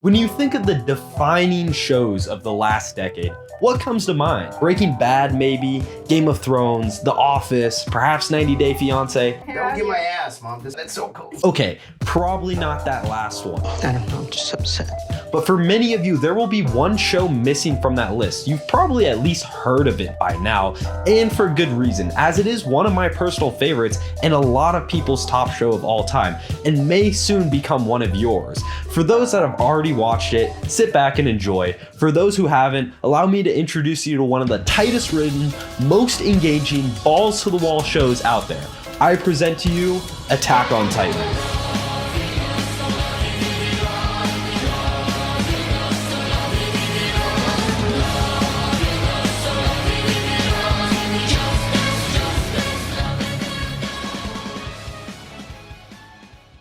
When you think of the defining shows of the last decade, what comes to mind? Breaking Bad, maybe? Game of Thrones, The Office, perhaps 90 Day Fiancé? Don't get my ass, Mom. That's so cool. Okay, probably not that last one. I don't know, I'm just upset. But for many of you, there will be one show missing from that list. You've probably at least heard of it by now, and for good reason, as it is one of my personal favorites and a lot of people's top show of all time, and may soon become one of yours. For those that have already watched it, sit back and enjoy. For those who haven't, allow me to introduce you to one of the tightest written, most engaging, balls to the wall shows out there. I present to you Attack on Titan.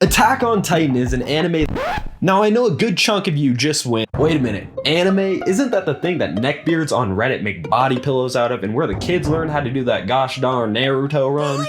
Attack on Titan is an anime. Now I know a good chunk of you just went, wait a minute, anime? Isn't that the thing that neckbeards on Reddit make body pillows out of and where the kids learn how to do that gosh darn Naruto run?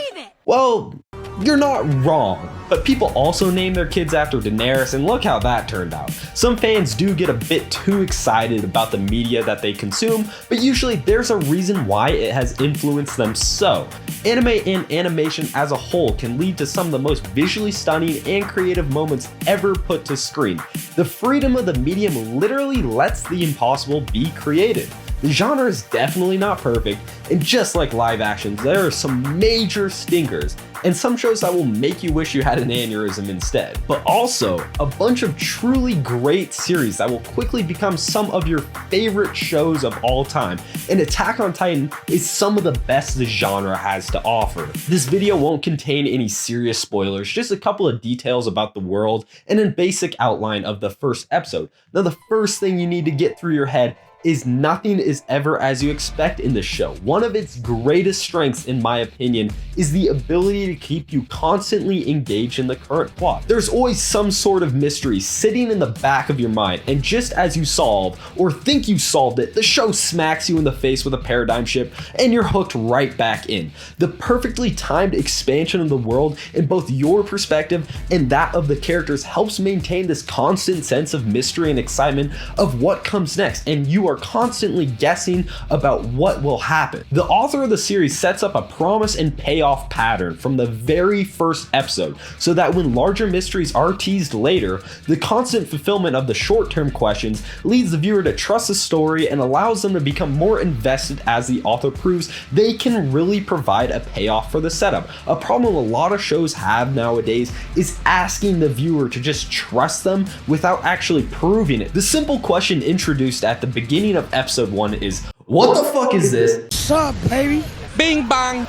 Well, you're not wrong, but people also name their kids after Daenerys, and look how that turned out. Some fans do get a bit too excited about the media that they consume, but usually there's a reason why it has influenced them so. Anime and animation as a whole can lead to some of the most visually stunning and creative moments ever put to screen. The freedom of the medium literally lets the impossible be created. The genre is definitely not perfect, and just like live actions, there are some major stinkers, and some shows that will make you wish you had an aneurysm instead. But also, a bunch of truly great series that will quickly become some of your favorite shows of all time, and Attack on Titan is some of the best the genre has to offer. This video won't contain any serious spoilers, just a couple of details about the world and a basic outline of the first episode. Now the first thing you need to get through your head is nothing is ever as you expect in this show. One of its greatest strengths, in my opinion, is the ability to keep you constantly engaged in the current plot. There's always some sort of mystery sitting in the back of your mind, and just as you solve or think you solved it, the show smacks you in the face with a paradigm shift and you're hooked right back in. The perfectly timed expansion of the world in both your perspective and that of the characters helps maintain this constant sense of mystery and excitement of what comes next, and you are constantly guessing about what will happen. The author of the series sets up a promise and payoff pattern from the very first episode, so that when larger mysteries are teased later, the constant fulfillment of the short-term questions leads the viewer to trust the story and allows them to become more invested as the author proves they can really provide a payoff for the setup. A problem a lot of shows have nowadays is asking the viewer to just trust them without actually proving it. The simple question introduced at the beginning of episode 1 is, what the fuck is this? What's up, baby? Bing bong.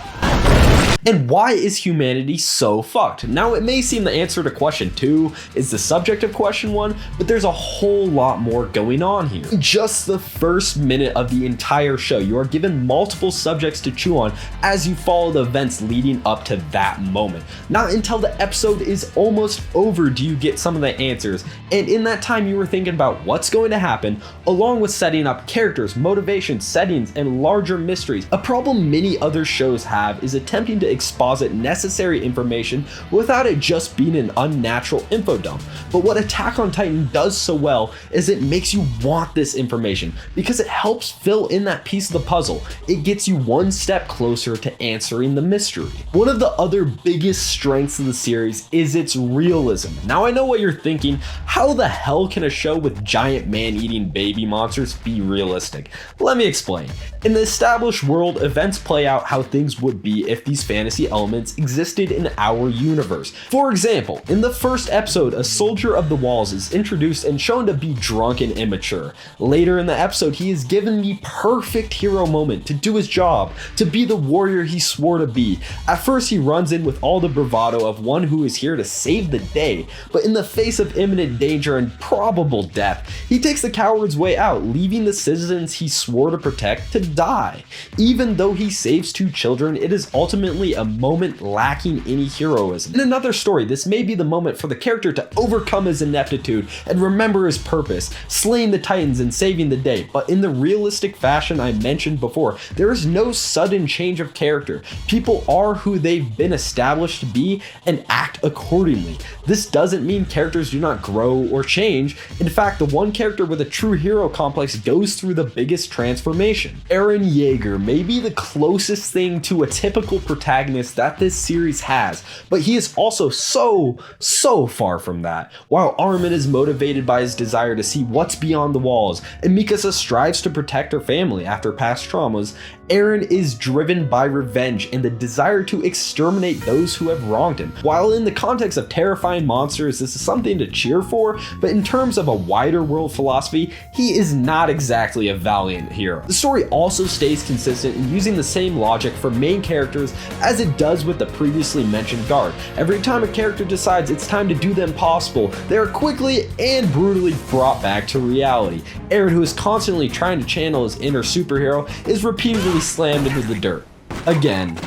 And why is humanity so fucked? Now, it may seem the answer to question 2 is the subject of question 1, but there's a whole lot more going on here. In just the first minute of the entire show, you are given multiple subjects to chew on as you follow the events leading up to that moment. Not until the episode is almost over do you get some of the answers, and in that time you were thinking about what's going to happen, along with setting up characters, motivations, settings, and larger mysteries. A problem many other shows have is attempting to exposit necessary information without it just being an unnatural info dump. But what Attack on Titan does so well is it makes you want this information because it helps fill in that piece of the puzzle. It gets you one step closer to answering the mystery. One of the other biggest strengths of the series is its realism. Now I know what you're thinking, how the hell can a show with giant man-eating baby monsters be realistic? Let me explain. In the established world, events play out how things would be if these fantasy elements existed in our universe. For example, in the first episode, a soldier of the walls is introduced and shown to be drunk and immature. Later in the episode, he is given the perfect hero moment to do his job, to be the warrior he swore to be. At first, he runs in with all the bravado of one who is here to save the day, but in the face of imminent danger and probable death, he takes the coward's way out, leaving the citizens he swore to protect to die. Even though he saves 2 children, it is ultimately literally a moment lacking any heroism. In another story, this may be the moment for the character to overcome his ineptitude and remember his purpose, slaying the Titans and saving the day, but in the realistic fashion I mentioned before, there is no sudden change of character. People are who they've been established to be and act accordingly. This doesn't mean characters do not grow or change. In fact, the one character with a true hero complex goes through the biggest transformation. Eren Yeager may be the closest thing to a typical protagonist that this series has, but he is also so far from that. While Armin is motivated by his desire to see what's beyond the walls, and Mikasa strives to protect her family after past traumas, Eren is driven by revenge and the desire to exterminate those who have wronged him. While in the context of terrifying monsters, this is something to cheer for, but in terms of a wider world philosophy, he is not exactly a valiant hero. The story also stays consistent in using the same logic for main characters as it does with the previously mentioned guard. Every time a character decides it's time to do the impossible, they are quickly and brutally brought back to reality. Eren, who is constantly trying to channel his inner superhero, is repeatedly slammed into the dirt. Again,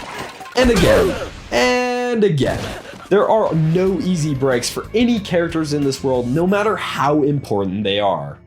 and again, and again. There are no easy breaks for any characters in this world, no matter how important they are.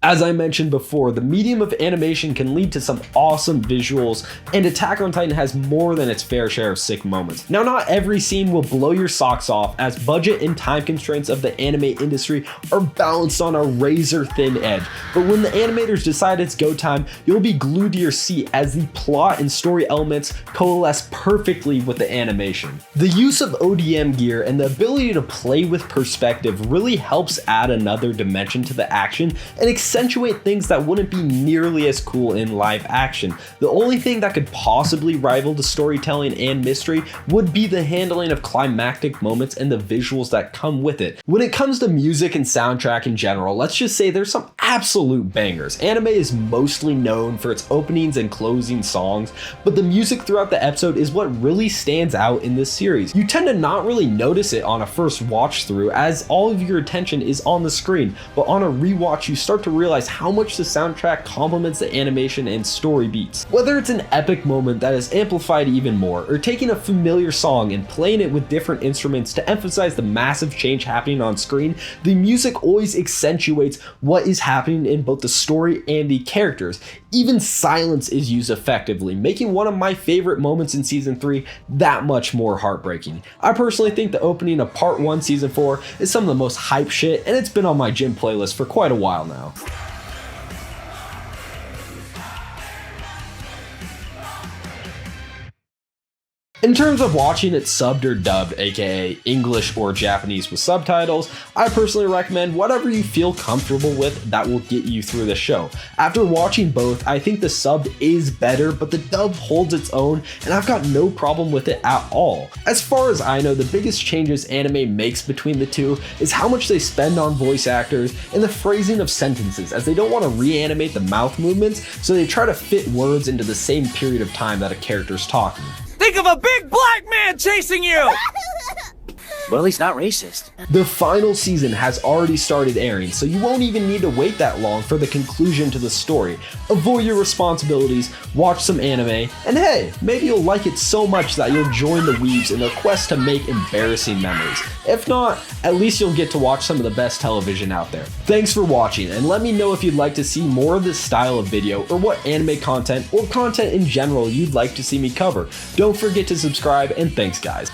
As I mentioned before, the medium of animation can lead to some awesome visuals, and Attack on Titan has more than its fair share of sick moments. Now, not every scene will blow your socks off, as budget and time constraints of the anime industry are balanced on a razor thin edge, but when the animators decide it's go time, you'll be glued to your seat as the plot and story elements coalesce perfectly with the animation. The use of ODM gear and the ability to play with perspective really helps add another dimension to the action and accentuate things that wouldn't be nearly as cool in live action. The only thing that could possibly rival the storytelling and mystery would be the handling of climactic moments and the visuals that come with it. When it comes to music and soundtrack in general, let's just say there's some absolute bangers. Anime is mostly known for its openings and closing songs, but the music throughout the episode is what really stands out in this series. You tend to not really notice it on a first watch through, as all of your attention is on the screen, but on a rewatch you start to realize how much the soundtrack complements the animation and story beats. Whether it's an epic moment that is amplified even more, or taking a familiar song and playing it with different instruments to emphasize the massive change happening on screen, the music always accentuates what is happening in both the story and the characters. Even silence is used effectively, making one of my favorite moments in Season 3 that much more heartbreaking. I personally think the opening of Part 1 Season 4 is some of the most hype shit, and it's been on my gym playlist for quite a while now. In terms of watching it subbed or dubbed, aka English or Japanese with subtitles, I personally recommend whatever you feel comfortable with that will get you through the show. After watching both, I think the subbed is better, but the dub holds its own, and I've got no problem with it at all. As far as I know, the biggest changes anime makes between the two is how much they spend on voice actors and the phrasing of sentences, as they don't want to reanimate the mouth movements, so they try to fit words into the same period of time that a character's talking. Think of a big black man chasing you! Well, he's not racist. The final season has already started airing, so you won't even need to wait that long for the conclusion to the story. Avoid your responsibilities, watch some anime, and hey, maybe you'll like it so much that you'll join the weebs in their quest to make embarrassing memories. If not, at least you'll get to watch some of the best television out there. Thanks for watching, and let me know if you'd like to see more of this style of video, or what anime content or content in general you'd like to see me cover. Don't forget to subscribe, and thanks guys.